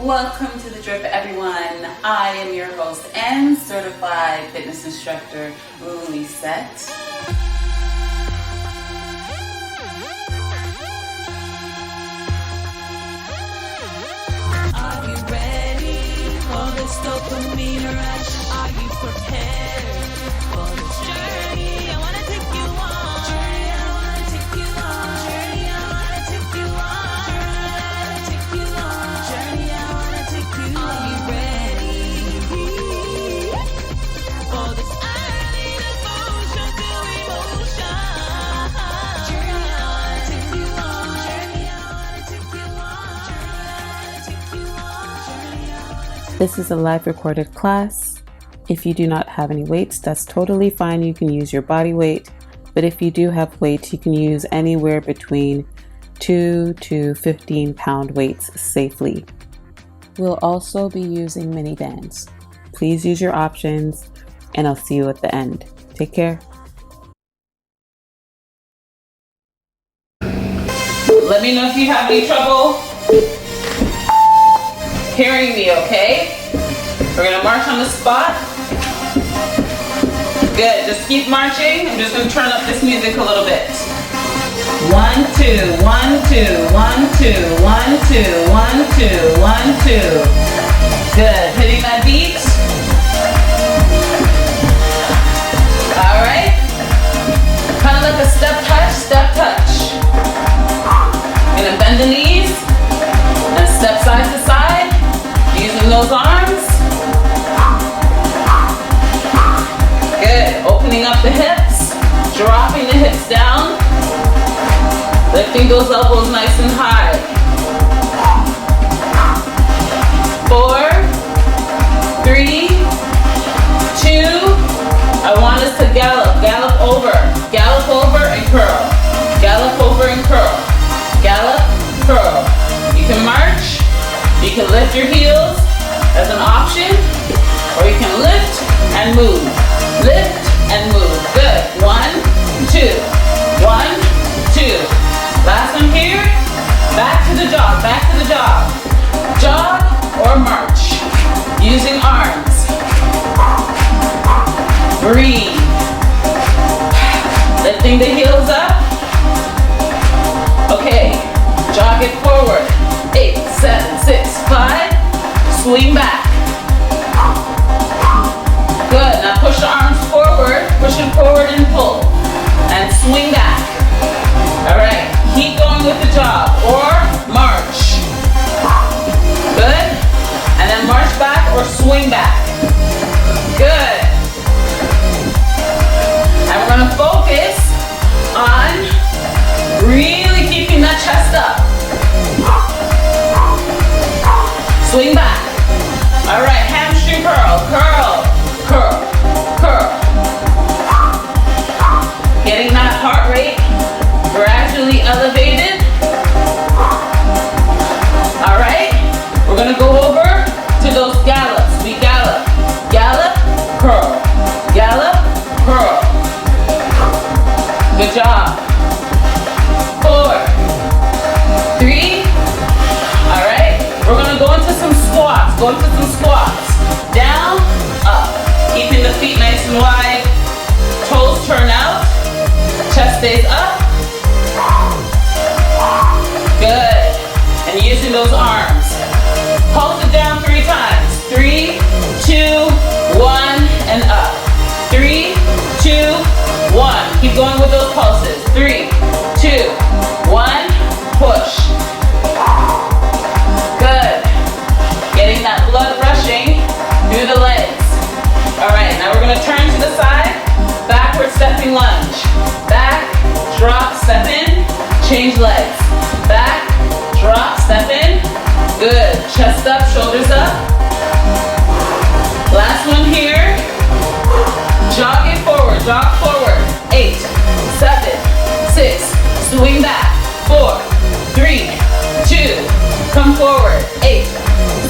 Welcome to The Drip, everyone. I am your host and certified fitness instructor, Louisette. Are you ready for this dopamine rush? Are you prepared for this journey? I wanna take you on. Journey, I wanna take you on. Journey, I wanna take you on. Journey, I wanna take you on. Journey, I wanna take you on. Are you ready for this early devotion to emotion? Journey, I wanna take you on. Journey, I wanna take you on. Journey, I wanna take you on. This is a live recorded class. If you do not have any weights, that's totally fine. You can use your body weight. But if you do have weights, you can use anywhere between 2 to 15 pound weights safely. We'll also be using mini bands. Please use your options, and I'll see you at the end. Take care. Let me know if you have any trouble hearing me, okay? We're gonna march on the spot. Good, just keep marching. I'm just gonna turn up this music a little bit. 1, 2, 1, 2, 1, 2, 1, 2, 1, 2, 1, 2. Good, hitting that beat. All right. Kind of like a step touch, step touch. Gonna bend the knees and step side to side, using those arms. Good, opening up the hips, dropping the hips down, lifting those elbows nice and high. 4, 3, 2, I want us to gallop over and curl, gallop over and curl, gallop, curl. You can march, you can lift your heels as an option, or you can lift and move. Lift and move. Good. 1, 2. 1, 2. Last one here. Back to the jog. Back to the jog. Jog or march. Using arms. Breathe. Lifting the heels up. Okay. Jog it forward. 8, 7, 6, 5. Swing back. Good, now push the arms forward, push it forward and pull, and swing back. All right, keep going with the jog, or march. Good, and then march back or swing back. Good. And we're gonna focus on really keeping that chest up. Swing back. All right, hamstring curl, curl. Curl, curl. Getting that heart rate gradually elevated. All right, we're gonna go over to those gallops. We gallop, gallop, curl, gallop, curl. Good job. 4, 3. All right, we're gonna go into some squats. Go into some squats. Down, up. Keeping the feet nice and wide, toes turn out, chest stays up. Good. And using those arms. Pulse it down 3 times. 3, 2, 1, and up. 3, 2, 1. Keep going with those pulses. 3, 2, 1, push. Good. Getting that blood rushing through the legs. All right, now we're gonna turn to the side, backward stepping lunge. Back, drop, step in, change legs. Back, drop, step in. Good, chest up, shoulders up. Last one here. Jog it forward, jog forward. 8, 7, 6, swing back. 4, 3, 2, come forward. 8,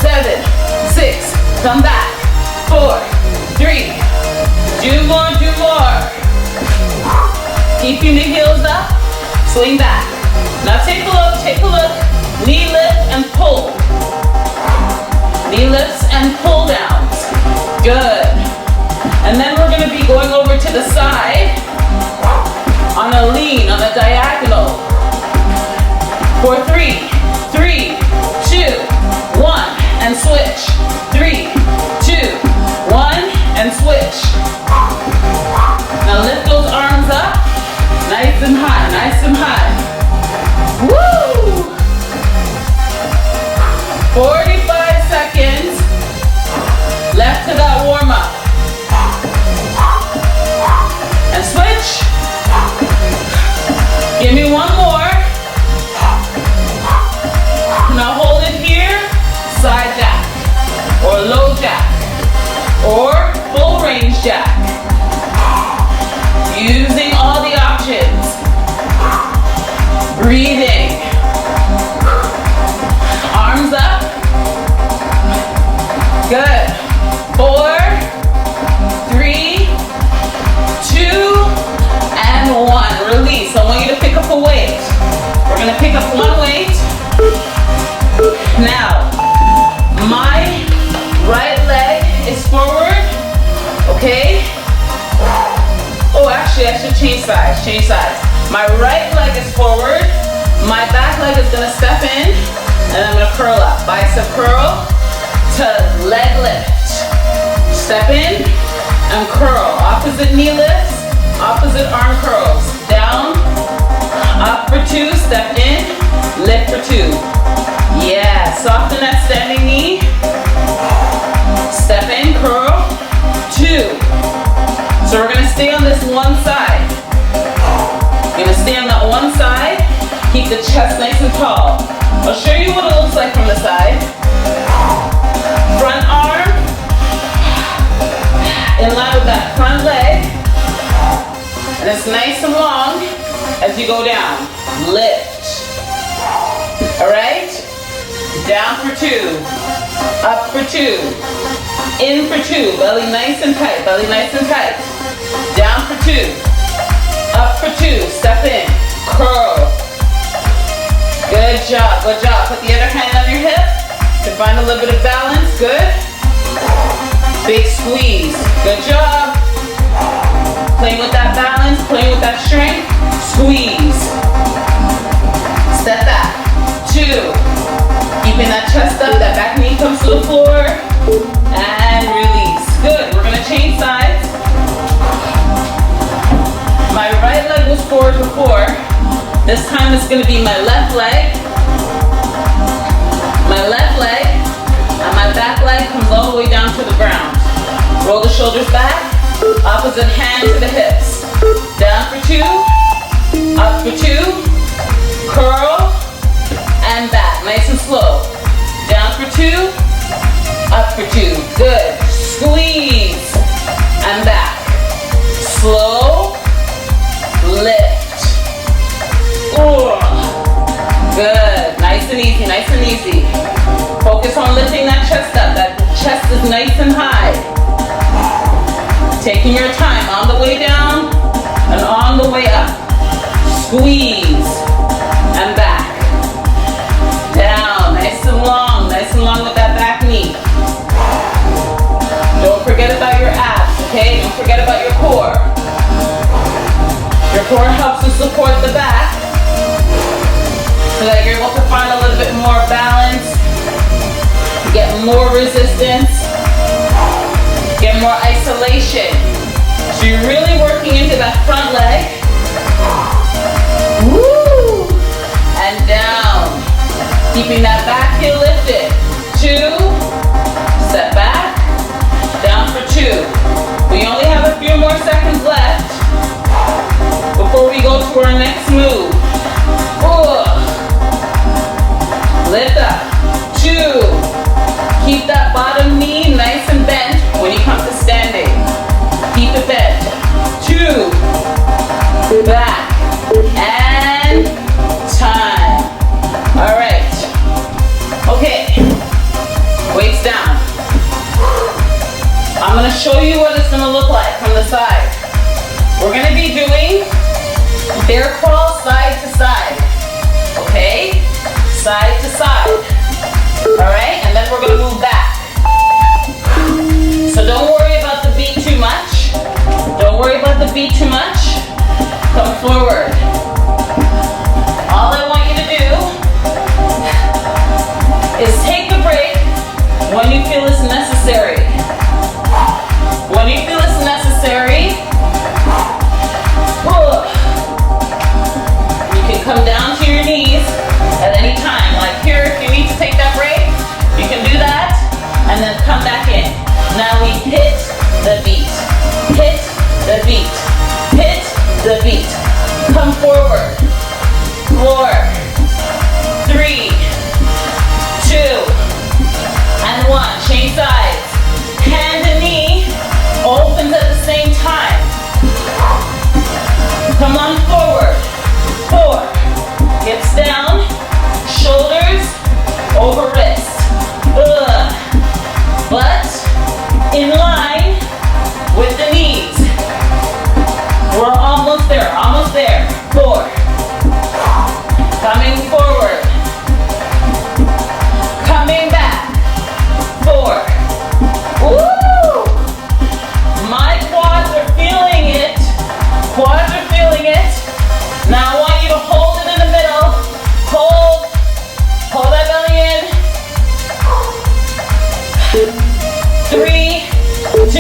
7, 6, come back. 4, 3, do more, do more. Keeping the heels up, swing back. Now take a look, knee lift and pull. the side, on a lean, on a diagonal. For 3, 3, 2, 1, and switch. 3, 2, 1, and switch. Now lift those arms up, nice and high, nice and high. Woo! 45 seconds left to that warm up. And switch. Give me one more. Now hold it here, side jack, or low jack, or full range jack. Using all the options. Breathing. Arms up. Good. 4, 3, 2, and 1. Release. I want you to pick up a weight. We're going to pick up one weight. Now, my right leg is forward. Okay? Oh, actually, I should change sides. Change sides. My right leg is forward. My back leg is going to step in. And I'm going to curl up. Bicep curl to leg lift. Step in and curl. Opposite knee lifts. Opposite arm curls. Down. Up for 2. Step in. Lift for 2. Yeah. Soften that standing knee. Step in. Curl. 2. So we're going to stay on this one side. We're going to stay on that one side. Keep the chest nice and tall. I'll show you what it looks like from the side. Front arm. In line with that front leg. And it's nice and long as you go down. Lift. Alright? Down for 2. Up for 2. In for 2. Belly nice and tight. Belly nice and tight. Down for 2. Up for 2. Step in. Curl. Good job. Good job. Put the other hand on your hip to find a little bit of balance. Good. Big squeeze. Good job. Playing with that balance. Playing with that strength. Squeeze. Step back. 2. Keeping that chest up. That back knee comes to the floor. And release. Good. We're going to change sides. My right leg was forward before. This time it's going to be my left leg. My left leg. And my back leg comes all the way down to the ground. Roll the shoulders back. Opposite hand to the hips. Down for 2. Up for 2. Curl. And back. Nice and slow. Down for 2. Up for 2. Good. Squeeze. And back. Slow. Lift. Ooh. Good. Nice and easy. Nice and easy. Focus on lifting that chest up. That chest is nice and high. Taking your time on the way down and on the way up. Squeeze. And back. Down. Nice and long. Nice and long with that back knee. Don't forget about your abs, okay? Don't forget about your core. Your core helps to support the back so that you're able to find a little bit more balance, get more resistance, get more isolation. So you're really working into that front leg. Woo! And down. Keeping that back heel lifted. 2. Step back. Down for 2. We only have a few more seconds left before we go to our next move. Ooh. Lift up. 2. Keep that bottom knee nice and bent when you come to standing. Keep it bent. 2. Back. And time. Alright. Okay. Weights down. I'm going to show you what it's going to look like from the side. We're going to be doing bear crawl side to side. Okay? Side to side. Alright? And then we're going to move back. So don't worry about the beat too much. Don't worry about the beat is take a break when you feel it's necessary. When you feel it's necessary, you can come down to your knees at any time. Like here, if you need to take that break, you can do that and then come back in. Now we hit the beat. Hit the beat. Hit the beat. Come forward. 4, 3, 2, and 1. Change sides. Hand and knee opens at the same time. Come on forward. 4. Hips down. Shoulders over wrist. But in line with the knees. We're almost there. Almost there. 4. Coming forward. Coming back. 4. Woo! My quads are feeling it. Quads are feeling it. Now I want you to hold it in the middle. Hold. Hold that belly in. 3, 2,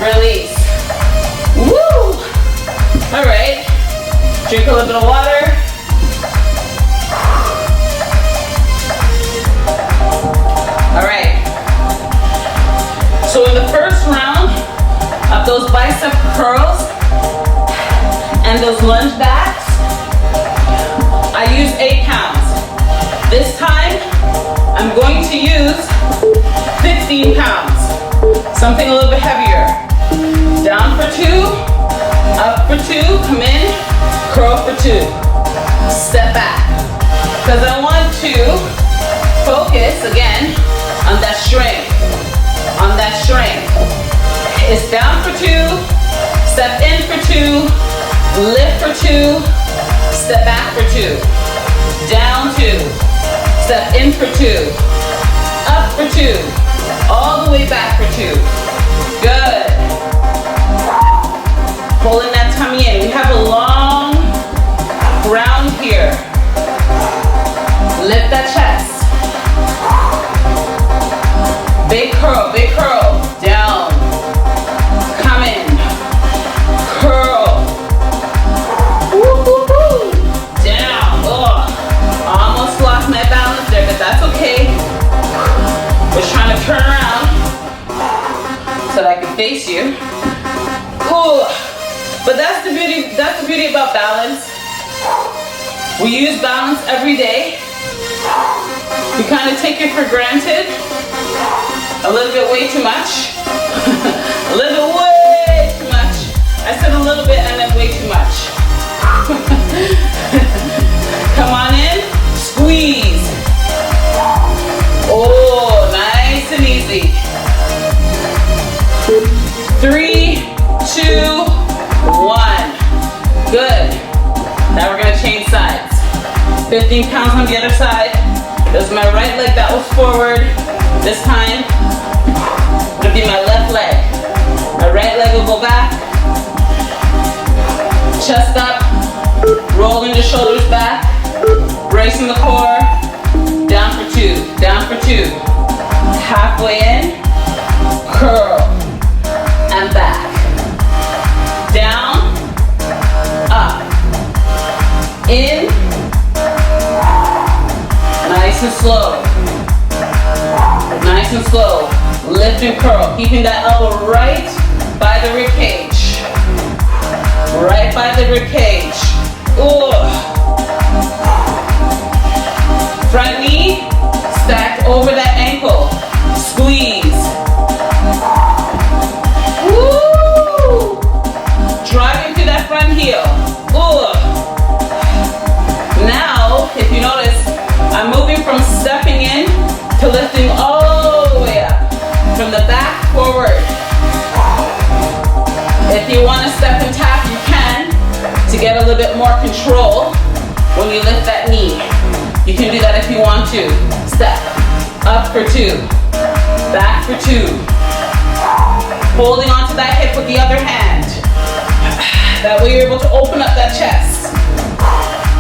release. Woo! All right. Drink a little bit of water. All right. So in the first round of those bicep curls and those lunge backs, I used 8 pounds. This time, I'm going to use 15 pounds. Something a little bit heavier. Down for 2, up for 2, come in, curl for 2. Step back. Because I want to focus again on that strength. On that strength. It's down for 2, step in for 2, lift for 2, step back for 2. Down 2, step in for 2, up for 2, all the way back for 2. Good. Pulling that tummy in. We have a long round here. Lift that chest. Big curl, big curl. Down. Come in. Curl. Woo, woo, woo. Down. Ugh. Almost lost my balance there, but that's okay. We're trying to turn around so that I can face you. Ooh. But that's the beauty about balance. We use balance every day. We kind of take it for granted. A little bit way too much. A little bit way too much. I said a little bit and then way too much. Come on in, squeeze. Oh, nice and easy. 3, 2, 1. Good. Now we're gonna change sides. 15 pounds on the other side. This is my right leg that was forward. This time, it'll be my left leg. My right leg will go back. Chest up. Rolling the shoulders back. Bracing the core. Down for 2. Down for 2. Halfway in. Curl. And back. Down. Up. In. Nice and slow. Nice and slow. Lift and curl. Keeping that elbow right by the rib cage. Right by the rib cage. Ooh. Front knee stacked over that ankle. Squeeze. Woo! Driving to that front heel. Ooh. Now, if you notice, I'm moving from stepping in to lifting all the way up. From the back forward. If you want to step and tap, you can to get a little bit more control when you lift that knee. You can do that if you want to. Step. Up for 2. Back for 2. Holding onto that hip with the other hand. That way you're able to open up that chest.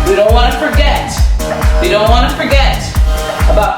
We don't want to forget. We don't want to forget about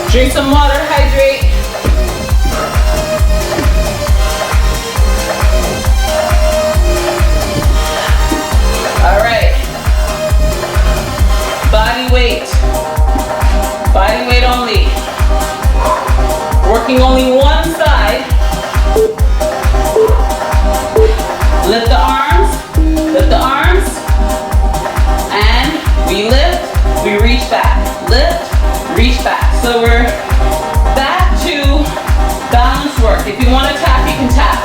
Drink some water, hydrate. All right. Body weight. Body weight only. Working only one side. Lift the arms. Lift the arms. And we lift, we reach back. Lift, reach back. So we're back to balance work. If you want to tap, you can tap.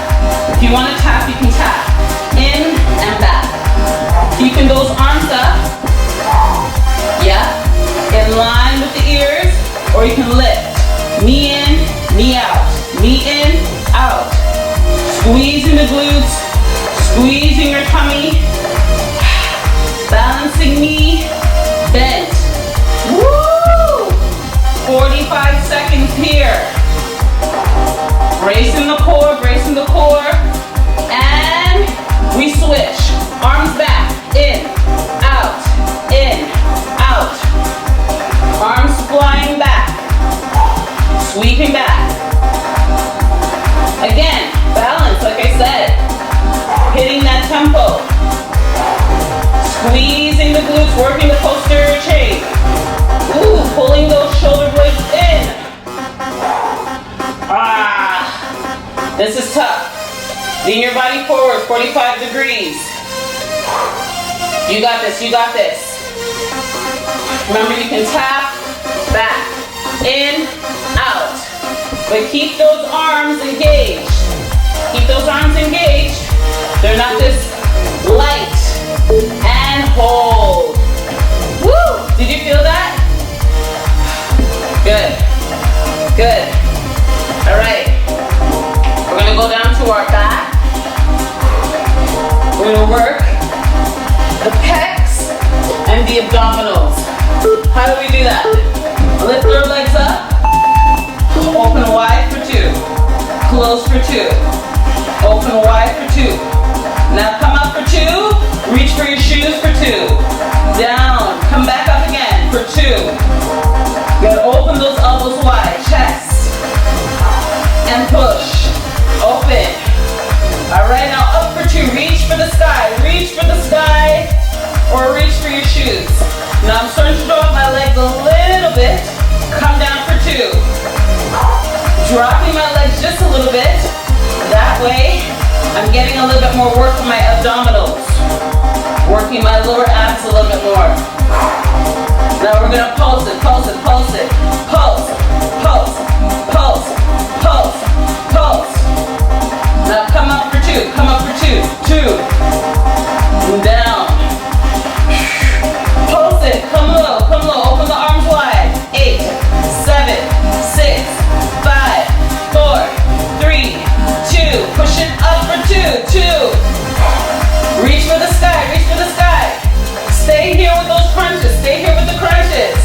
If you want to tap, you can tap. In and back. Keeping those arms up. Yeah. In line with the ears. Or you can lift. Knee in, knee out. Knee in, out. Squeezing the glutes. Squeezing your tummy. Balancing knee. Bent. Woo! 45 seconds here. Bracing the core, bracing the core. And we switch. Arms back. In, out, in, out. Arms flying back. Sweeping back. Again, balance, like I said. Hitting that tempo. Squeezing the glutes, working the posterior chain. Ooh, pulling those shoulder blades in. Ah, this is tough. Lean your body forward, 45 degrees. You got this, you got this. Remember, you can tap, back, in, out. But keep those arms engaged. Keep those arms engaged. They're not just light. And hold. Woo! Did you feel that? Good. Good. All right. We're gonna go down to our back. We're gonna work the pecs and the abdominals. How do we do that? Lift our legs up. Open wide for 2. Close for 2. Open wide for 2. Now come up for 2. Reach for your shoes for 2. Down. Come back up again for 2. You gotta open those elbows wide. Chest. And push. Open. Alright, now up for 2. Reach for the sky. Reach for the sky. Or reach for your shoes. Now I'm starting to drop my legs a little bit. Come down for 2. Dropping my legs just a little bit. That way, I'm getting a little bit more work on my abdominals. Working my lower abs a little bit more. Now we're gonna pulse it, pulse it, pulse it. Pulse, pulse, pulse, pulse, pulse. Now come up for 2, come up for 2. 2. And down. Pulse it, come low, open the arms wide. 8, 7, 6, 5, 4, 3, 2. Push it up for 2, 2. Reach for the sky, reach for the sky. Stay here with those crunches, stay here with the crunches.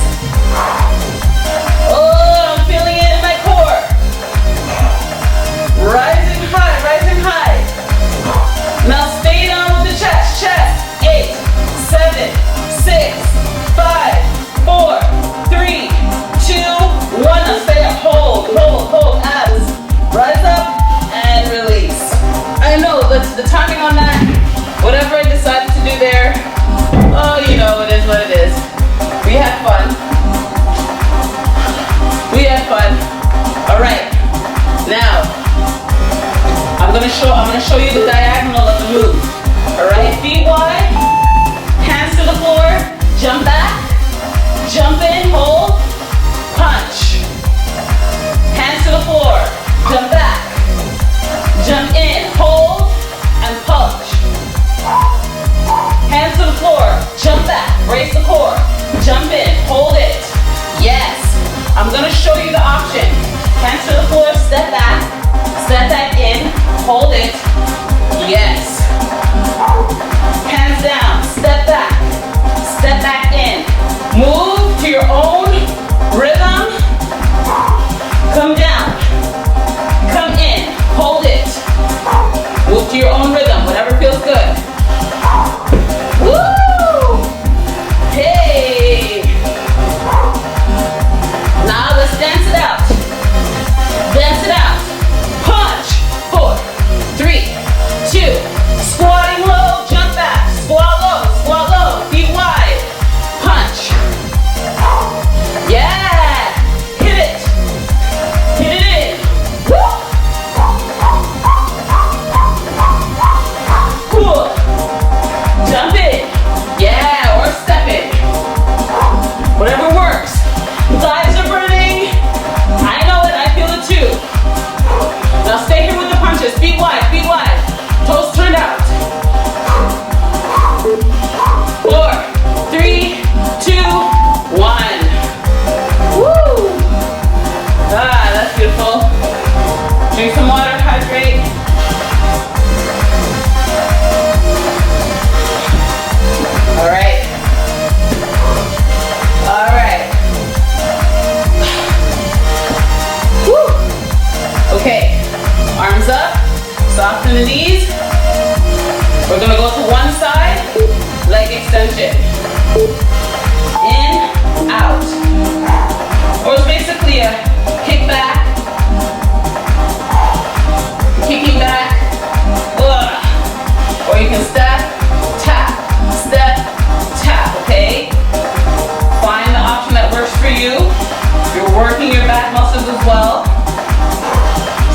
You're working your back muscles as well.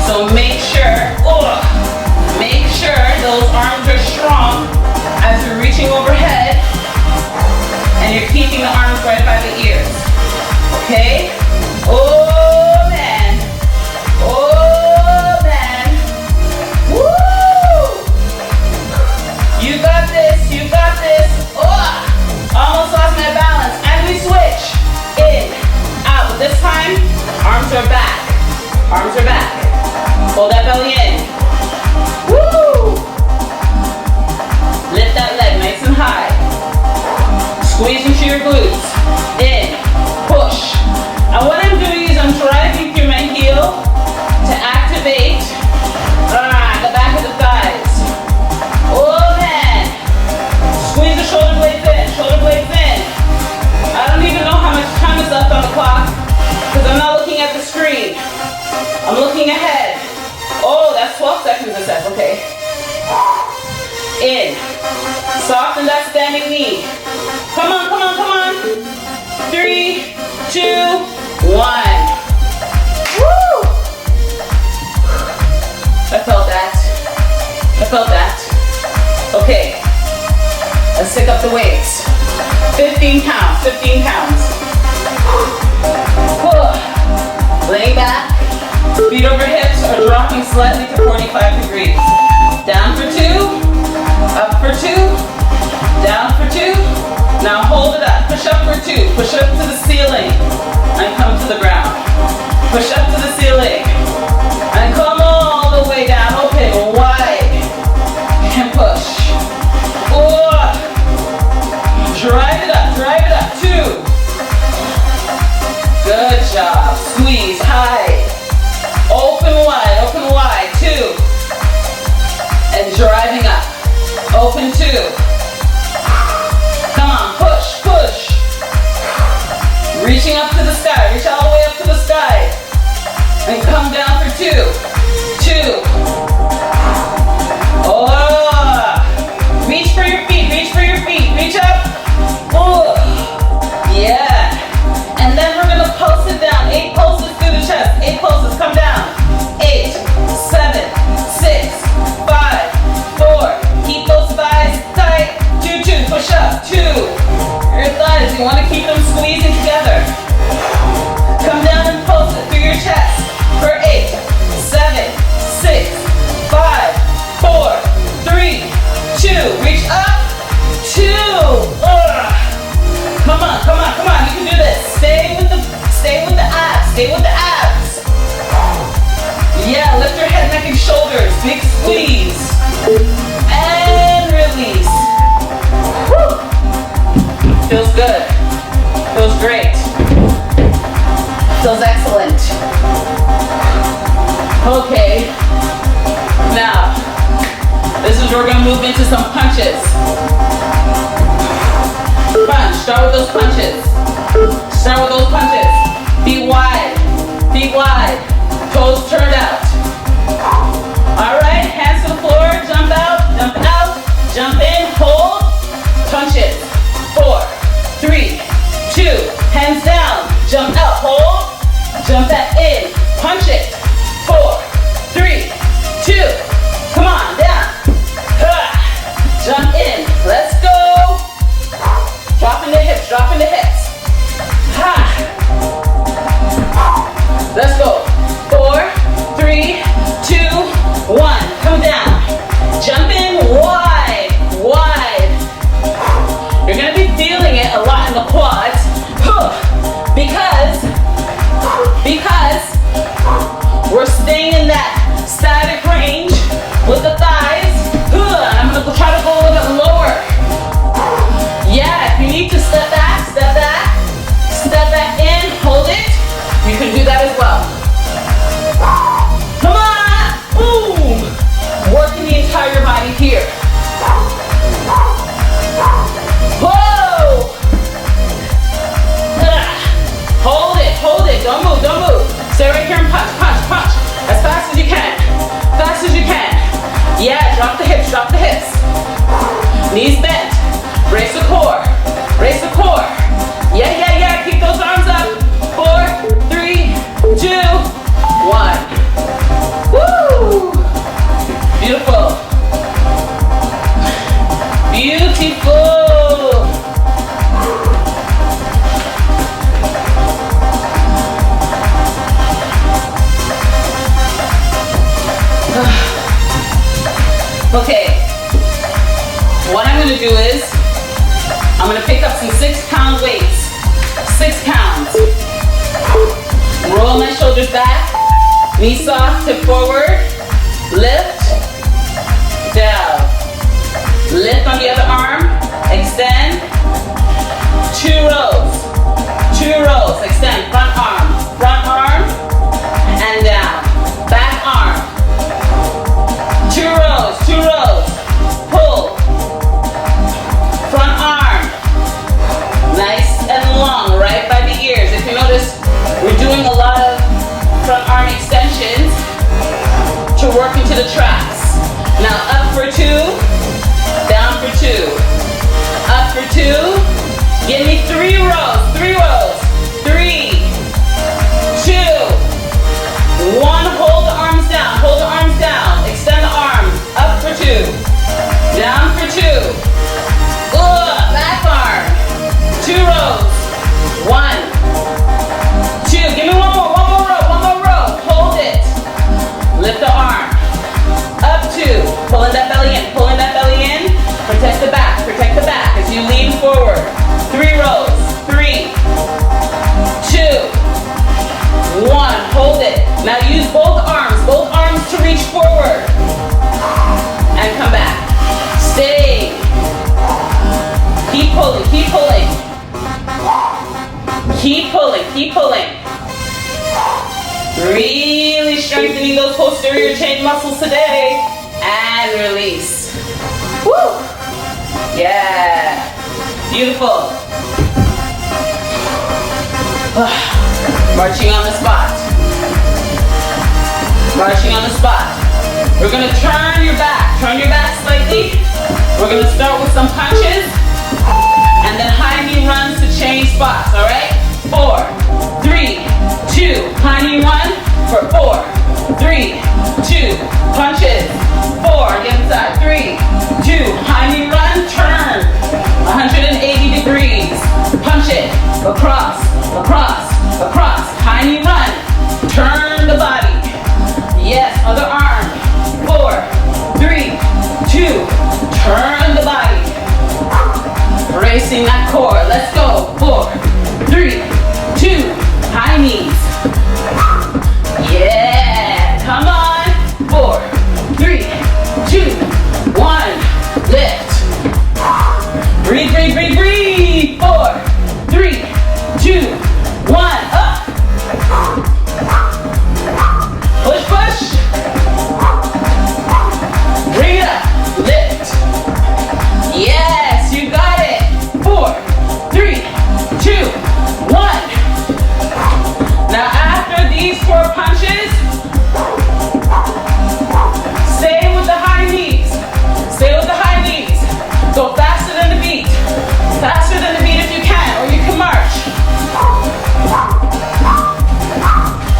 So make sure those arms are strong as you're reaching overhead and you're keeping the arms right by the ears. Okay? Oh man. Oh man. Woo! You got this, you got this. Oh! Almost lost my balance. And we switch. In, out. But this time, arms are back. Arms are back. Hold that belly in. Woo! Lift that leg nice and high. Squeeze into your glutes. In, push. And what I'm doing is I'm driving through my heel to activate the back of the thighs. Oh man. Squeeze the shoulder blades in, shoulder blades in. I don't even know how much time is left on the clock because I'm not looking at the screen. I'm looking ahead. Oh, that's 12 seconds it says, okay. In. Soften that standing knee. Come on, come on, come on. 3, 2, 1. Woo! I felt that. I felt that. Okay. Let's pick up the weights. 15 pounds, 15 pounds. Laying back. Feet over hips or dropping slightly to 45 degrees. Down for 2, up for 2, down for 2. Now hold it up, push up for 2, push up to the ceiling and come to the ground. Push up to the ceiling and come all the way down, open, wide, and push. Drive it up, 2. Good job, squeeze, high. Open wide, 2. And driving up. Open 2. Come on, push, push. Reaching up to the sky, reach all the way up to the sky. And come down for 2. 2. Oh. Reach for your feet, reach up. Oh. Yeah. And then we're gonna pulse it down. 8 pulses through the chest. 8 pulses, come down. 8, 7, 6, 5, 4. Keep those thighs tight. 2, 2, push up. 2. Your thighs, you wanna keep them squeezing together. Come down and pulse it through your chest. For 8, 7, 6, 5, 4, 3, 2. Reach up. 2. Come on, come on, come on. You can do this. Stay with the abs. Stay with the abs. Yeah, lift your head, neck, and shoulders. Big squeeze. And release. Woo. Feels good. Feels great. Feels excellent. Okay. Now, this is where we're gonna move into some punches. Punch. Start with those punches. Start with those punches. Feet wide. Feet wide. Toes turned out. Alright, hands to the floor. Jump out. Jump out. Jump in. Hold. Punches. 4, 3, 2. Hands down. Jump out. Hold. Jump that in. Punch it. 4, 3, 2. Come on. Down. Jump in. Let's go. Dropping the hips, dropping the hips. Ha! Let's go. 4, 3, 2, 1. Come down. Jump in wide, wide. You're gonna be feeling it a lot in the quads. Because we're staying in that static range with the thighs. I'm gonna try to go a little bit lower. Yeah, if you need to step back, step in, hold it. You can do that as well. Come on, boom. Working the entire body here. Whoa. Hold it, don't move. Stay right here and punch. As fast as you can, Yeah, drop the hips. Knees bent. Raise the core. Yeah. Keep those arms up. 4, gonna pick up some 6-pound weights. 6 pounds. Roll my shoulders back. Knees soft, tip forward. Lift. Down. Lift on the other arm. Extend. 2 rows. 2 rows. Extend. Front arm. Front arm. And down. Back arm. 2 rows. 2 rows. Pull. Front arm. Nice and long, right by the ears. If you notice, we're doing a lot of front arm extensions to work into the traps. Now up for 2, down for 2. Up for 2. Give me 3 rows. 3 rows. 3, 2, 1. Hold the arms down. Hold the arms down. Extend the arms. Up for 2. Down for 2. Back arm. 2 rows. 1, 2. Give me one more. One more row. One more row. Hold it. Lift the arm. Up 2. Pulling that belly in. Pulling that belly in. Protect the back. Protect the back as you lean forward. 3 rows. 3, 2, 1. Hold it. Now use both arms to reach forward. And come back. Stay. Keep pulling, keep pulling. Keep pulling, keep pulling. Really strengthening those posterior chain muscles today. And release. Woo! Yeah. Beautiful. Marching on the spot. Marching on the spot. We're gonna turn your back. Turn your back slightly. We're gonna start with some punches. And then high knee runs to change spots, all right? 4, 3, 2. High knee run for 4, 3, 2. Punches. 4, the other side. 3, 2. High knee run, turn. 180 degrees. Punch it. Across, across, across. High knee run. Turn the body. Yes, other arm. 4, 3, 2. Turn the body. Bracing that core. Let's go. 4, 3, 2. High knees. Yeah. Come on. 4, 3, 2, 1. Lift. Breathe, breathe, breathe, breathe. 4, 3, 2, 1. Up. Push, push. Bring it up. Lift. Yes, you got it. 4, 3, 2, 1. Now after these 4 punches, stay with the high knees. Stay with the high knees. Go faster than the beat. Faster than the beat if you can, or you can march.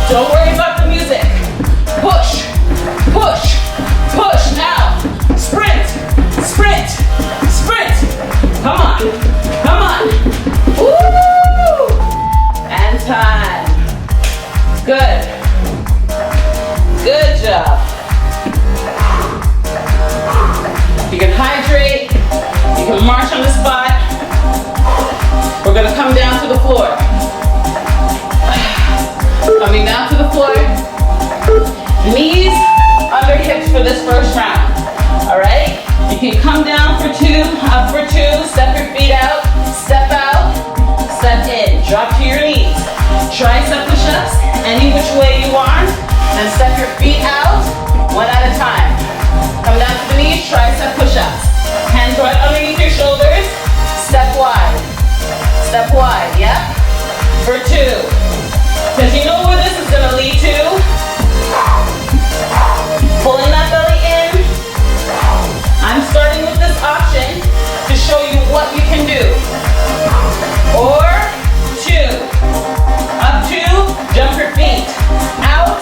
Don't worry about the music. Push, push, push. Now, sprint, sprint, sprint. Come on, come on. Woo! And time. Good. Good job. You can hydrate. You can march on the spot. We're gonna come down to the floor. Coming down to the floor. Knees under hips for this first round. All right? You can come down for 2, up for 2, step your feet out, step in, drop to your knees. Tricep push-ups, any which way you want, and step your feet out, 1 at a time. Come down to the knees, tricep push-ups. Hands right underneath your shoulders, step wide. Step wide, yep. For 2. Because you know where this is gonna lead to. Pulling that belly in. I'm starting with this option to show you what you can do. Or 2. Up 2, jump your feet. Out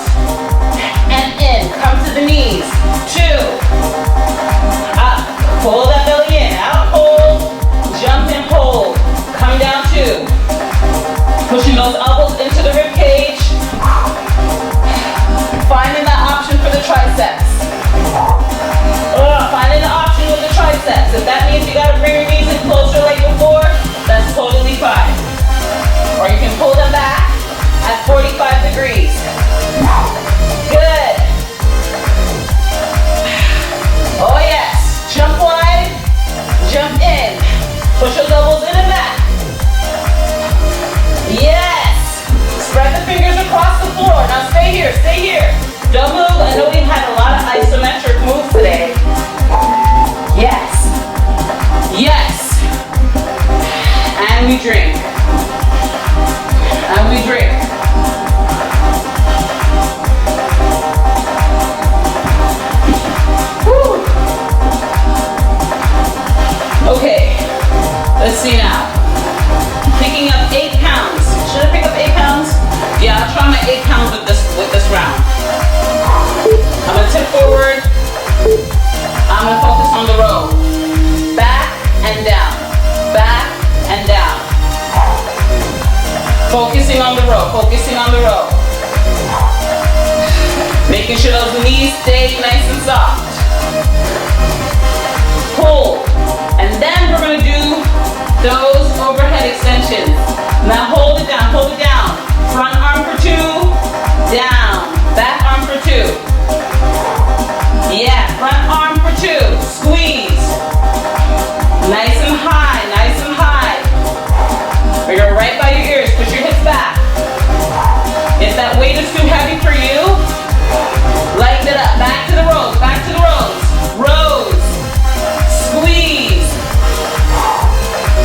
and in. Come to the knees. 2. Up. Pull that belly in. Out, hold. Jump and hold. Come down 2. Pushing those elbows into the rib cage. Finding that option for the triceps. Finding the option with the triceps. If that means you gotta bring your knees in closer like before, stay here, stay here. Don't move. I know we've had a lot of isometric moves today. Yes. Yes. And we drink. And we drink. Woo. Okay. Let's see now. Picking up 8 pounds. Should I pick up 8 pounds? Yeah, I'll try my 8 pounds with this round. I'm gonna tip forward. I'm gonna focus on the row. Back and down. Back and down. Focusing on the row. Focusing on the row. Making sure those knees stay nice and soft. Pull. And then we're gonna do those overhead extensions. Now hold it down, hold it down. Front arm for 2, down. Back arm for 2. Yeah, front arm for 2. Squeeze. Nice and high, nice and high. Bring it right by your ears, push your hips back. If that weight is too heavy for you, lighten it up. Back to the rows, back to the rows. Rows. Squeeze.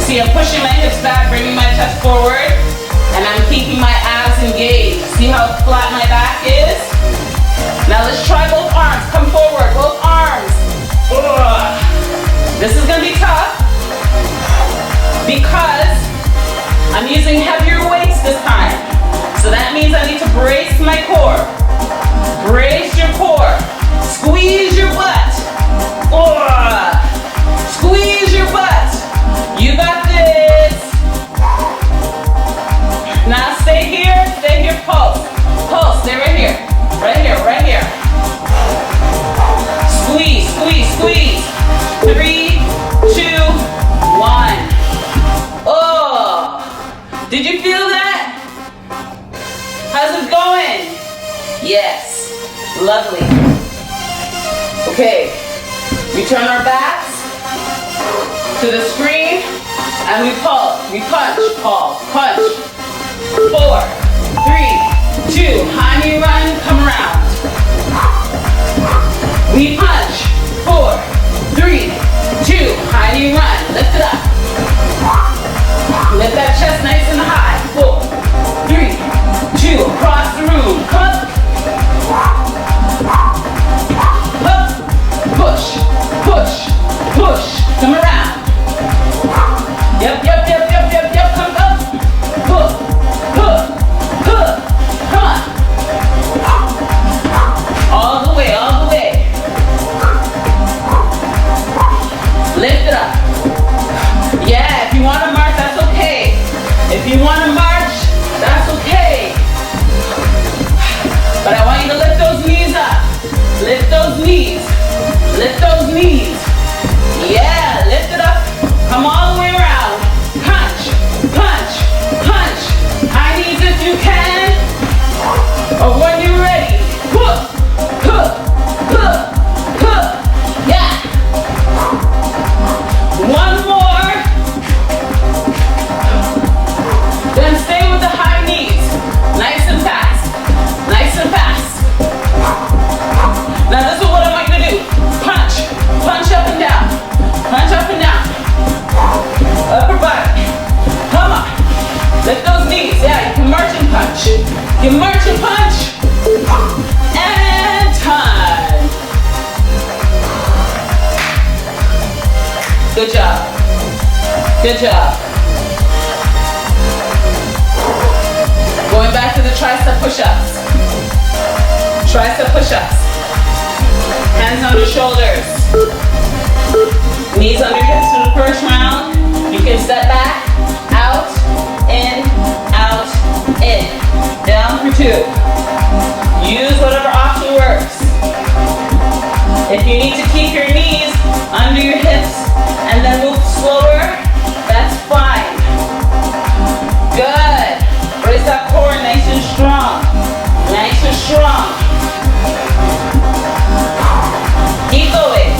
See, I'm pushing my hips back, bringing my chest forward, and I'm keeping my abs engaged. See how flat my back is? Now let's try both arms. Come forward, both arms. Ugh. This is gonna be tough because I'm using heavier weights this time. So that means I need to brace my core. Brace your core. Squeeze your butt. Ugh. Squeeze your butt. You got this. Now stay here, pulse. Pulse, stay right here. Right here, right here. Squeeze, squeeze, squeeze. 3, 2, 1. Oh, did you feel that? How's it going? Yes, lovely. Okay, we turn our backs to the screen and we pulse, we punch, pulse, punch. 4, 3, 2, high knee run, come around. We punch. 4, 3, 2, high knee run, lift it up. Lift that chest nice and high. 4, 3, 2, across the room. Up. Up. Push, push, push. Come around. Yep, yep, yep, yep, yep, yep. Come up. Pull, pull, pull. Come on. All the way, all the way. Lift it up. Yeah, if you want to march, that's okay. If you want to march, that's okay. But I want you to lift those knees up. Lift those knees. Lift those knees. Yeah, lift it up. Come all the way around. Punch, punch, punch. High knees if you can. Or when you're ready. Pull, pull, pull, pull. Yeah. One more. Then stay with the high knees. Nice and fast. Nice and fast. Now this is what I want you to do. Punch. Punch up and down. Punch up and down. Upper body. Come on. Lift those knees. Yeah, you can march and punch. You can march and punch. And time. Good job. Good job. Going back to the tricep push-ups. Tricep push-ups. Hands under shoulders. Knees under hips for the first round. You can step back, out, in, down for 2. Use whatever option works. If you need to keep your knees under your hips and then move slower, that's fine. Good. Brace that core nice and strong. Nice and strong. Keep going.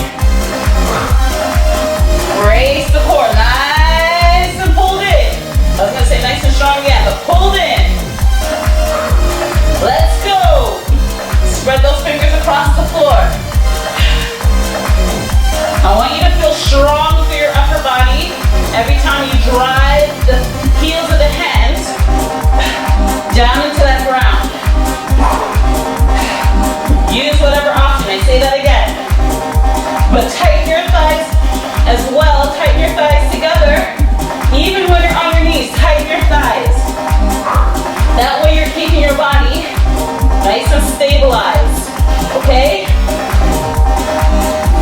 Brace the core. Nice and pulled in. I was going to say nice and strong again, but pulled in. Let's go. across the floor. I want you to feel strong through your upper body. Every time you drive the heels of the hands down into that ground. Use whatever option, I say that again. But tighten your thighs as well, tighten your thighs together. Even when you're on your knees, tighten your thighs. That way you're keeping your body nice and stabilized, okay?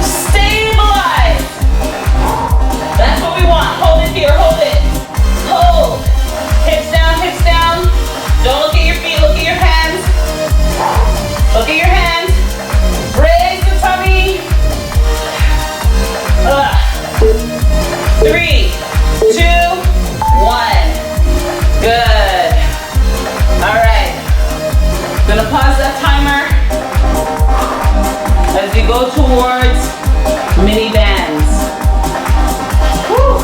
Stabilize. That's what we want. Hold it here, hold it. Hold. Hips down, hips down. Don't look at your feet, look at your hands. Look at your hands. Raise the tummy. 3, 2, 1. Good. All right. Gonna pause that timer as we go towards mini bands. Woo.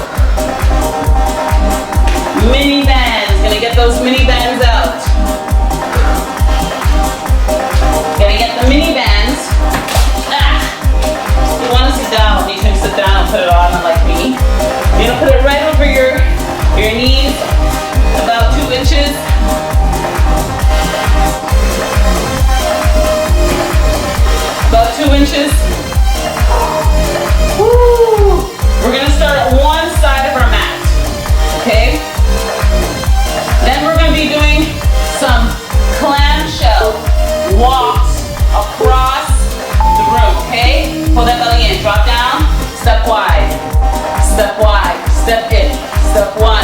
Mini bands. Gonna get those mini bands out. Gonna get the mini bands. You wanna sit down, you can sit down and put it on like me. You're gonna put it right over your knees, about 2 inches. About 2 inches. Woo. We're gonna start at one side of our mat, okay? Then we're gonna be doing some clamshell walks across the room, okay? Pull that belly in, drop down, step wide, step in, step 1,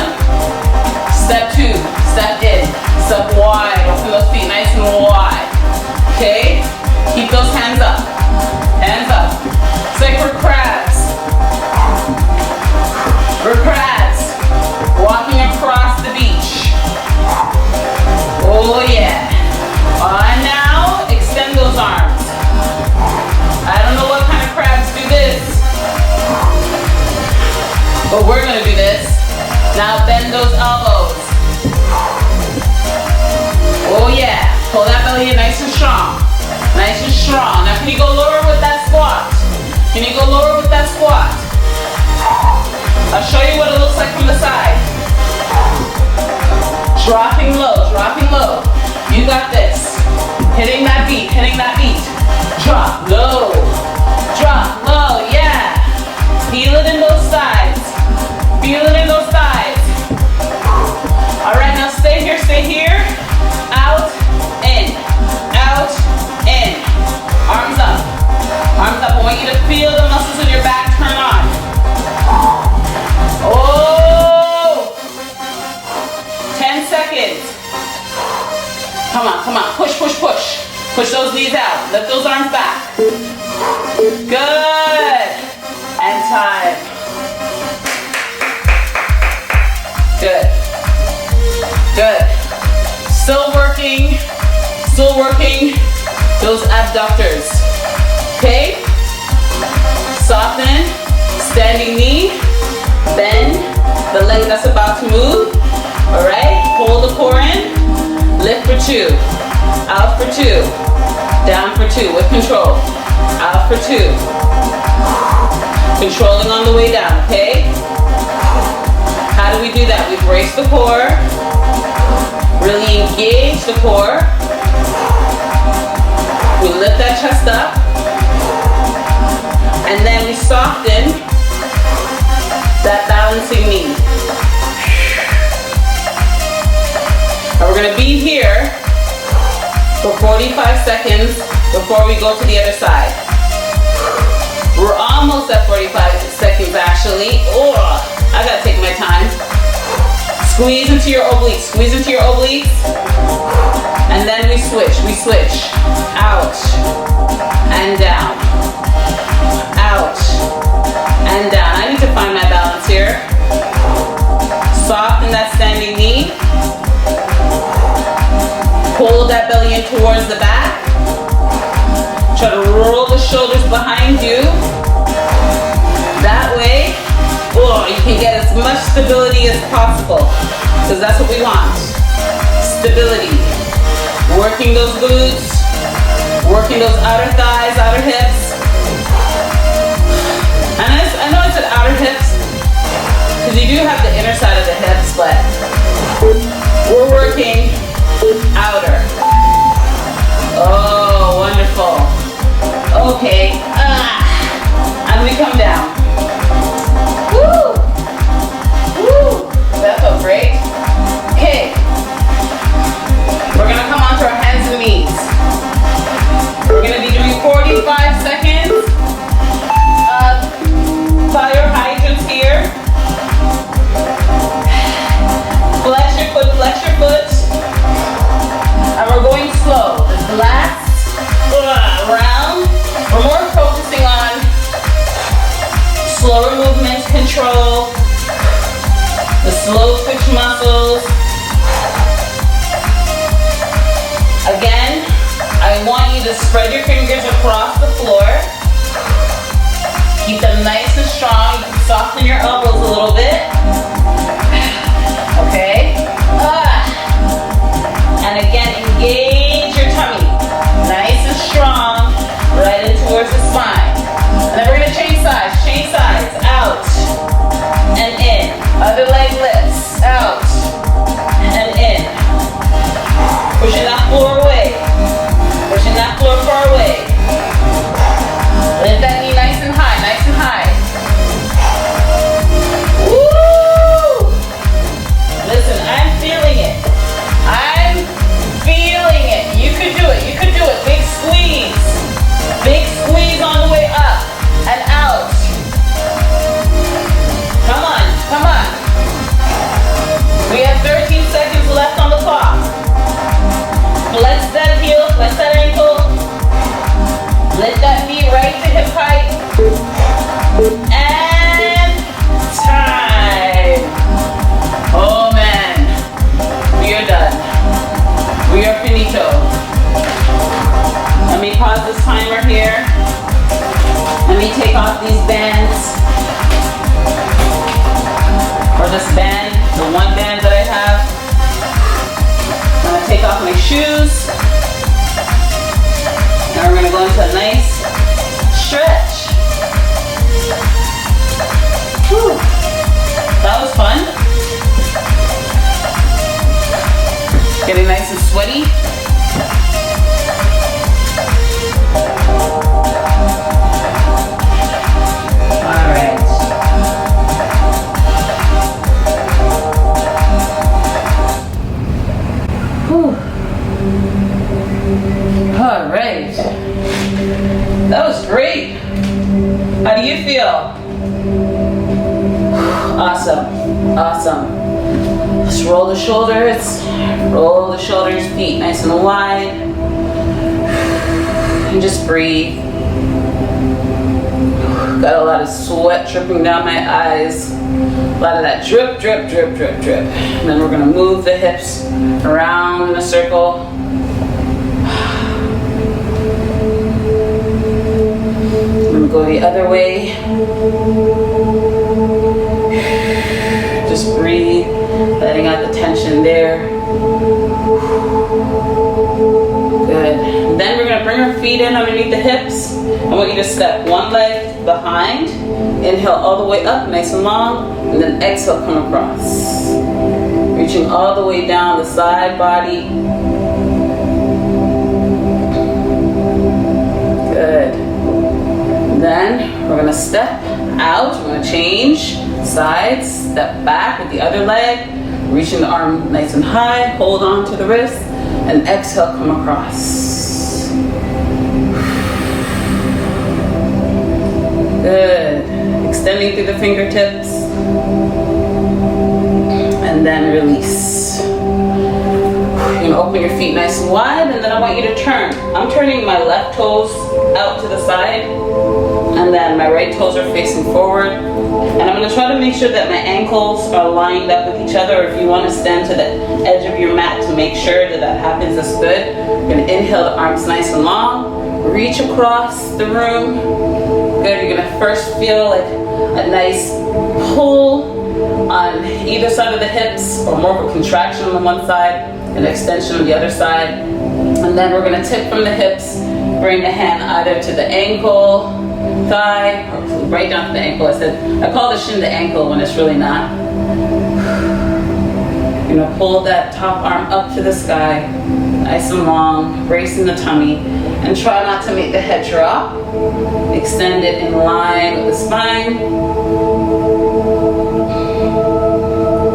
step 2, step in, step wide, open those feet nice and wide, okay? Keep those hands up, it's like we're crabs, walking across the beach, oh yeah, now extend those arms. I don't know what kind of crabs do this, but we're gonna do this. Now bend those elbows. Oh yeah, pull that belly in nice and strong. Nice and strong. Now can you go lower with that squat? Can you go lower with that squat? I'll show you what it looks like from the side. Dropping low, dropping low. You got this. Hitting that beat, Drop low, yeah. Feel it in those sides. All right, now stay here. Out, in. Arms up. I want you to feel the muscles in your back turn on. Oh! 10 seconds. Come on, push. Push those knees out, lift those arms back. Good, and time. Good. Still working those abductors, okay? Soften, standing knee, bend the leg that's about to move, all right? Hold the core in, lift for 2, out for 2, down for 2 with control, out for 2, controlling on the way down, okay? How do we do that? We brace the core, really engage the core, we lift that chest up, and then we soften that balancing knee. And we're gonna be here for 45 seconds before we go to the other side. We're almost at 45 seconds actually. Oh, I gotta take my time. Squeeze into your obliques, and then we switch, out, and down, out, and down. I need to find my balance here. Soften that standing knee, pull that belly in towards the back, try to roll the shoulders behind you, that way, you can get as much stability as possible, because that's what we want, stability. Working those glutes, Working those outer thighs, outer hips. And I know I said outer hips, because you do have the inner side of the hips, but we're working outer. Oh, wonderful. Okay, and we come down. Woo! Woo! That felt great. Okay. We're gonna come onto our hands and knees. We're gonna be doing 45 seconds of fire hydrants here. Flex your foot, flex your foot. And we're going slow. This last round, we're more focusing on slower movement control, the slow twitch muscles. Again, I want you to spread your fingers across the floor. Keep them nice and strong. You can soften your elbows a little bit. Okay? And again, engage your tummy. Nice and strong, right in towards the spine. And then we're gonna change sides, out and in. Other leg lifts, out and in. Pushing that floor away, pushing that floor far away. Lift that knee nice and high, nice and high. Woo! Listen, I'm feeling it. I'm feeling it. You could do it, you could do it. Big squeeze. Big squeeze on the way up and out. Come on, come on. We have 13 seconds left on the clock. Flex that heel, flex that ankle. Lift that knee right to hip height. And time. Oh man, we are done. We are finito. Let me pause this timer here. Let me take off these bands. Or this band, the one band that I have. I'm gonna take off my shoes. Now we're gonna go into a nice stretch. Whew. That was fun. Getting nice and sweaty. All right. All right. That was great. How do you feel? Awesome. Awesome. Let's roll the shoulders. Roll the shoulders, feet nice and wide. And just breathe. Got a lot of sweat dripping down my eyes. A lot of that drip, drip, drip, drip, drip. And then we're gonna move the hips around in a circle. I'm gonna go the other way. Just breathe, letting out the tension there. Good. Then we're gonna bring our feet in underneath the hips. I want you to step one leg behind. Inhale all the way up, nice and long. And then exhale, come across. Reaching all the way down the side body. Good. Then we're gonna step out. We're gonna change sides. Step back with the other leg. Reaching the arm nice and high. Hold on to the wrist. And exhale, come across. Good. Extending through the fingertips. And then release. You're gonna open your feet nice and wide, and then I want you to turn. I'm turning my left toes out to the side, and then my right toes are facing forward. And I'm gonna try to make sure that my ankles are lined up with each other. If you wanna stand to the edge of your mat to make sure that that happens, that's good. You're gonna inhale, the arms nice and long. Reach across the room. Good, you're gonna first feel like a nice pull on either side of the hips, or more of a contraction on the one side, an extension on the other side. And then we're gonna tip from the hips, Bring the hand either to the ankle, thigh, or right down to the ankle. I call the shin the ankle when it's really not. You're gonna pull that top arm up to the sky, nice and long, bracing the tummy, and try not to make the head drop. Extend it in line with the spine.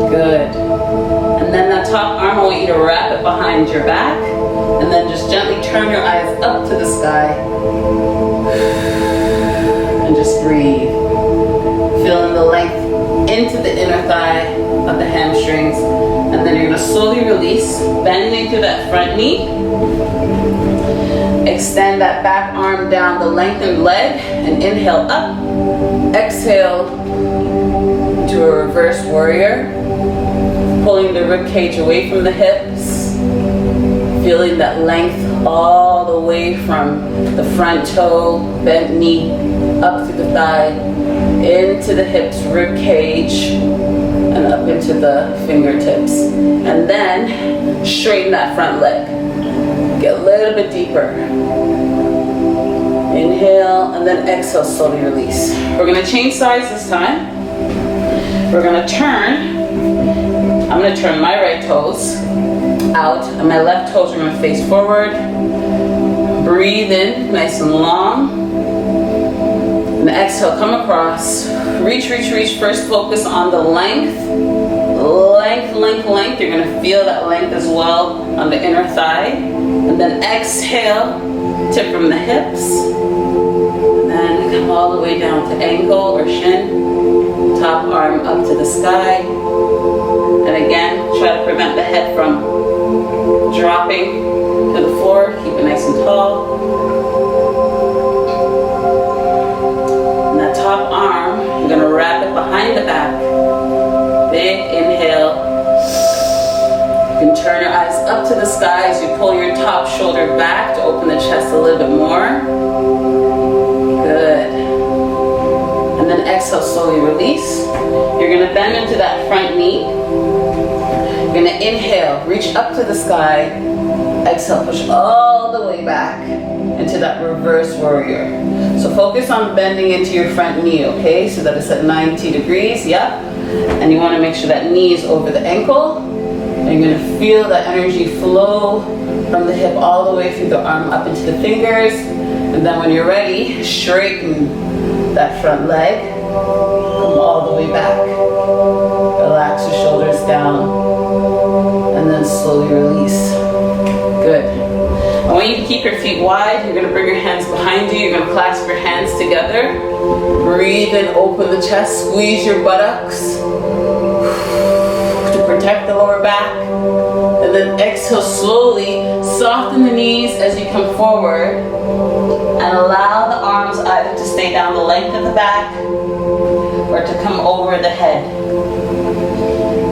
Good. And then that top arm, I want you to wrap it behind your back, and then just gently turn your eyes up to the sky. And just breathe. Feeling the length into the inner thigh of the hamstrings. And then you're going to slowly release, bending through that front knee. Extend that back arm down the lengthened leg and inhale up. Exhale to a reverse warrior. Pulling the rib cage away from the hips. Feeling that length all the way from the front toe, bent knee, up through the thigh, into the hips, rib cage, and up into the fingertips. And then straighten that front leg. Get a little bit deeper. Inhale, and then exhale, slowly release. We're gonna change sides this time. We're gonna turn. I'm gonna turn my right toes out, and my left toes are gonna face forward. Breathe in, nice and long. And exhale, come across. Reach, reach, reach. First focus on the length. Length, length, length. You're gonna feel that length as well on the inner thigh. And then exhale, tip from the hips. And then come all the way down to ankle or shin. Top arm up to the sky. And again, try to prevent the head from dropping to the floor. Keep it nice and tall. And that top arm, you're gonna wrap it behind the back. Big inhale. You can turn your eyes up to the sky as you pull your top shoulder back to open the chest a little bit more. Good. And then exhale, slowly release. You're gonna bend into that front knee. You're gonna inhale, reach up to the sky. Exhale, push all the way back into that reverse warrior. So focus on bending into your front knee, okay? So that it's at 90 degrees, yep. And you wanna make sure that knee is over the ankle. And you're gonna feel that energy flow from the hip all the way through the arm up into the fingers. And then when you're ready, straighten that front leg. Come all the way back. Relax your shoulders down. And then slowly release. Good. I want you to keep your feet wide. You're going to bring your hands behind you. You're going to clasp your hands together. Breathe in, open the chest. Squeeze your buttocks to protect the lower back. And then exhale slowly. Soften the knees as you come forward. And allow the arms either to stay down the length of the back or to come over the head.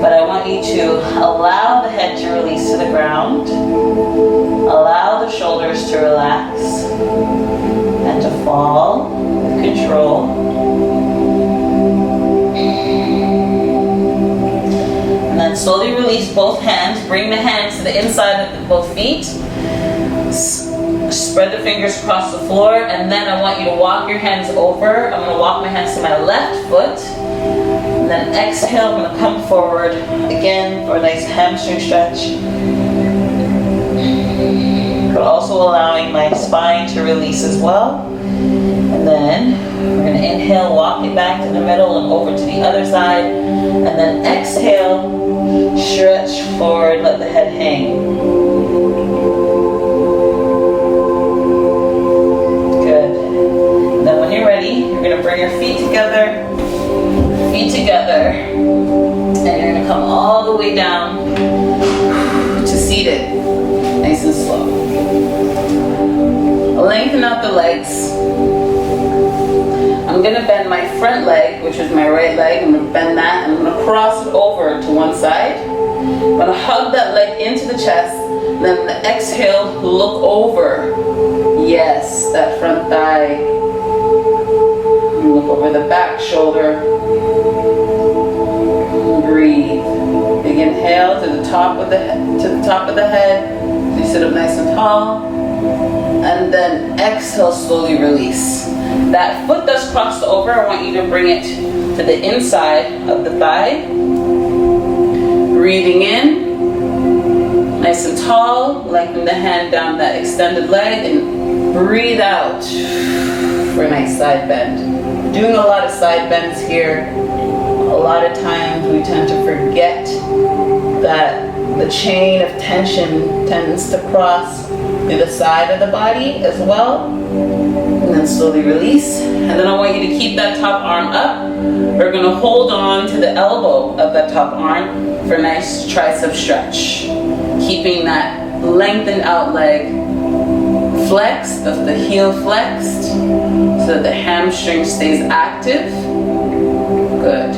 But I want you to allow the head to release to the ground. Allow the shoulders to relax and to fall with control. And then slowly release both hands. Bring the hands to the inside of both feet. Spread the fingers across the floor, and then I want you to walk your hands over. I'm going to walk my hands to my left foot. And then exhale, I'm going to come forward again for a nice hamstring stretch. But also allowing my spine to release as well. And then we're going to inhale, walk it back to the middle and over to the other side. And then exhale, stretch forward, let the head hang. You're going to bring your feet together, and you're going to come all the way down to seated, nice and slow. Lengthen out the legs. I'm going to bend my front leg, which is my right leg. I'm going to bend that, and I'm going to cross it over to one side. I'm going to hug that leg into the chest, then the exhale, look over. Yes, that front thigh. Look over the back shoulder. Breathe. Big inhale to the top of the head. So you sit up nice and tall. And then exhale, slowly release. That foot that's crossed over, I want you to bring it to the inside of the thigh. Breathing in, nice and tall, lengthen the hand down that extended leg, and breathe out for a nice side bend. Doing a lot of side bends here. A lot of times we tend to forget that the chain of tension tends to cross to the side of the body as well. And then slowly release. And then I want you to keep that top arm up. We're going to hold on to the elbow of that top arm for a nice tricep stretch. Keeping that lengthened out leg flexed, of the heel flexed, so that the hamstring stays active. Good.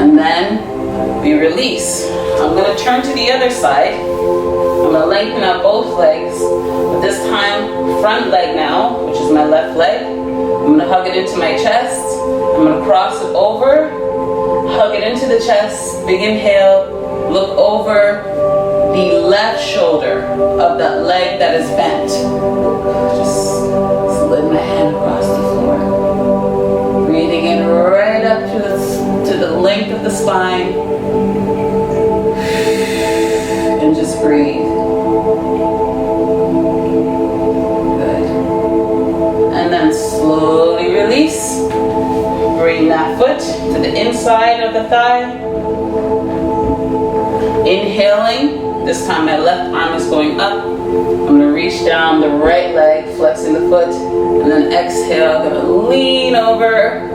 And then we release. I'm going to turn to the other side. I'm going to lengthen out both legs, but this time front leg now, which is my left leg. I'm going to hug it into my chest. I'm going to cross it over, hug it into the chest. Big inhale. Look over the left shoulder of that leg that is bent. Just slid my hand across the floor. Breathing in right up to the length of the spine. And just breathe. Good. And then slowly release. Bring that foot to the inside of the thigh. Inhaling. This time my left arm is going up. I'm going to reach down the right leg, flexing the foot. And then exhale, I'm going to lean over.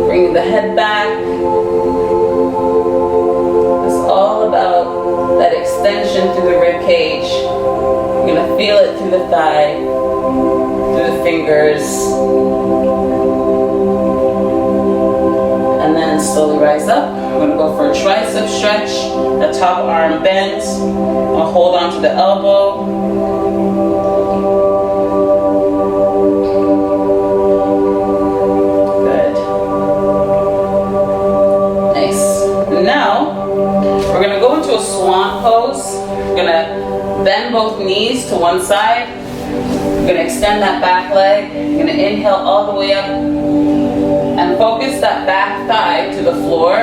Bring the head back. It's all about that extension through the rib cage. You're going to feel it through the thigh, through the fingers. And then slowly rise up. I'm going to go for a tricep stretch. The top arm bends. I'll hold on to the elbow. Good. Nice. Now, we're going to go into a swan pose. We're going to bend both knees to one side. We're going to extend that back leg. You're going to inhale all the way up and focus that back thigh to the floor.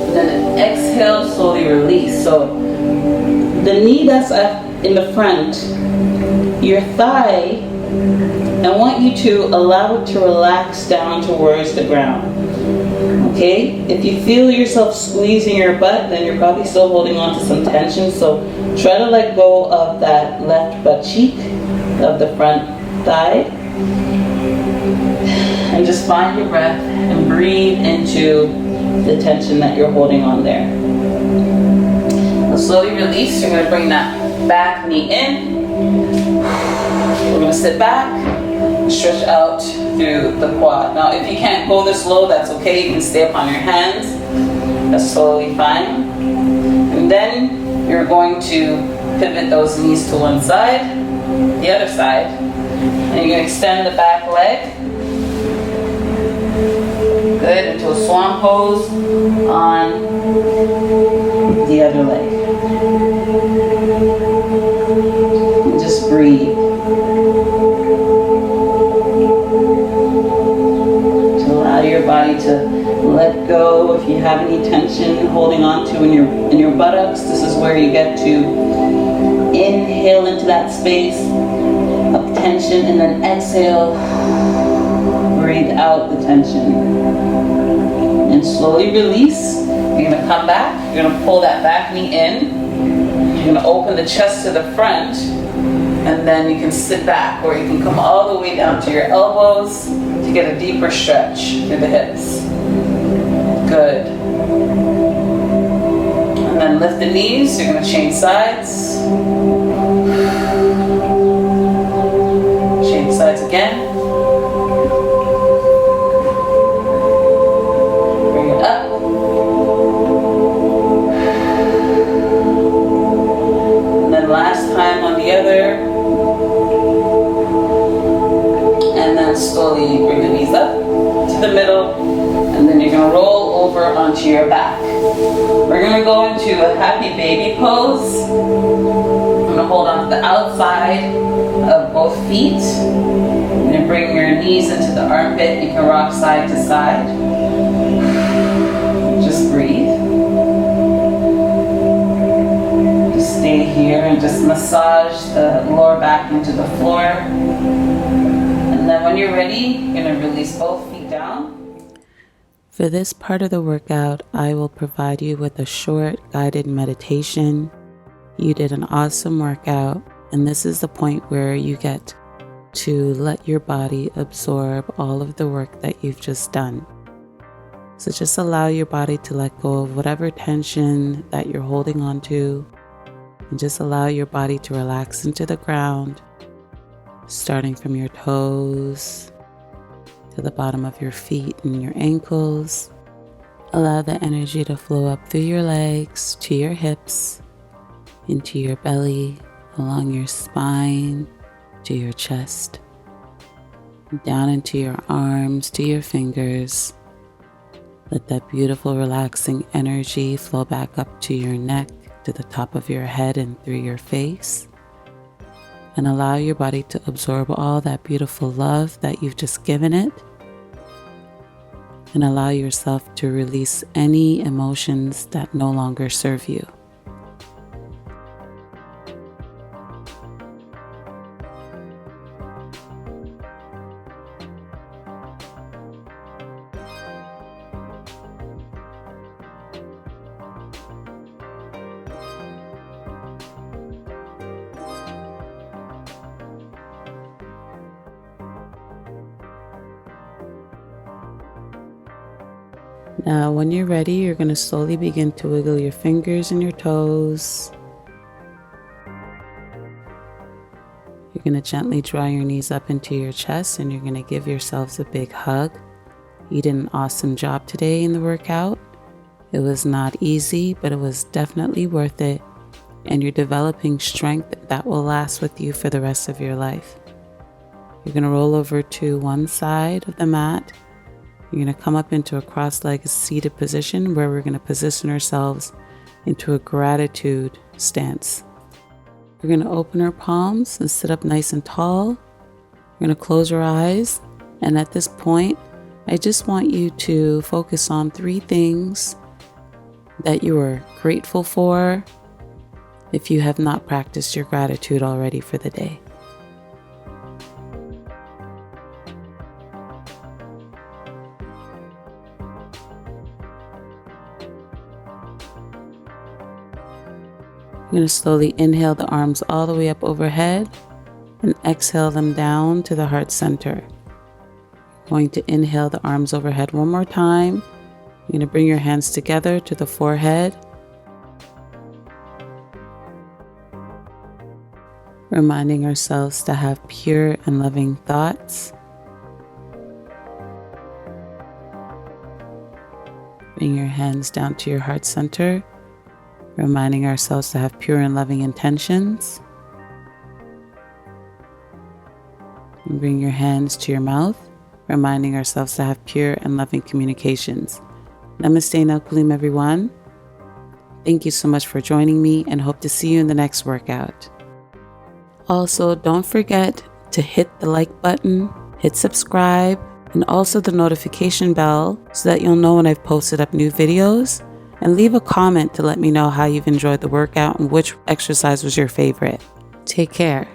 And then exhale, slowly release. So the knee that's up in the front, your thigh, I want you to allow it to relax down towards the ground. Okay? If you feel yourself squeezing your butt, then you're probably still holding on to some tension. So try to let go of that left butt cheek of the front thigh. And just find your breath and breathe into the tension that you're holding on there. Now slowly release. You're going to bring that back knee in. We're going to sit back, stretch out through the quad. Now if you can't go this low, that's okay. You can stay up on your hands. That's totally fine. And then you're going to pivot those knees to one side, the other side. And you're going to extend the back leg. Good, into a swan pose on the other leg. And just breathe. To allow your body to let go. If you have any tension holding on to in your buttocks, this is where you get to inhale into that space of tension and then exhale. Breathe out the tension. And slowly release. You're going to come back. You're going to pull that back knee in. You're going to open the chest to the front. And then you can sit back, or you can come all the way down to your elbows to get a deeper stretch through the hips. Good. And then lift the knees. You're going to change sides. Change sides again. Slowly bring the knees up to the middle, and then you're going to roll over onto your back. We're going to go into a happy baby pose. I'm going to hold on to the the outside of both feet. You're going to bring your knees into the armpit. You can rock side to side. Just breathe. Just stay here and just massage the lower back into the floor. And then when you're ready, you're going to release both feet down. For this part of the workout, I will provide you with a short guided meditation. You did an awesome workout, and this is the point where you get to let your body absorb all of the work that you've just done. So just allow your body to let go of whatever tension that you're holding on to, and just allow your body to relax into the ground, starting from your toes to the bottom of your feet and your ankles. Allow the energy to flow up through your legs, to your hips, into your belly, along your spine, to your chest, down into your arms, to your fingers. Let that beautiful relaxing energy flow back up to your neck, to the top of your head and through your face. And allow your body to absorb all that beautiful love that you've just given it. And allow yourself to release any emotions that no longer serve you. Now, when you're ready, you're going to slowly begin to wiggle your fingers and your toes. You're going to gently draw your knees up into your chest, and you're going to give yourselves a big hug. You did an awesome job today in the workout. It was not easy, but it was definitely worth it. And you're developing strength that will last with you for the rest of your life. You're going to roll over to one side of the mat. You're going to come up into a cross-legged seated position where we're going to position ourselves into a gratitude stance. We're going to open our palms and sit up nice and tall. We're going to close our eyes. And at this point, I just want you to focus on 3 things that you are grateful for if you have not practiced your gratitude already for the day. You're going to slowly inhale the arms all the way up overhead and exhale them down to the heart center. You're going to inhale the arms overhead one more time. You're going to bring your hands together to the forehead. Reminding ourselves to have pure and loving thoughts. Bring your hands down to your heart center. Reminding ourselves to have pure and loving intentions. And bring your hands to your mouth, reminding ourselves to have pure and loving communications. Namaste Naukulim, everyone. Thank you so much for joining me, and hope to see you in the next workout. Also, don't forget to hit the like button, hit subscribe, and also the notification bell so that you'll know when I've posted up new videos. And leave a comment to let me know how you've enjoyed the workout and which exercise was your favorite. Take care.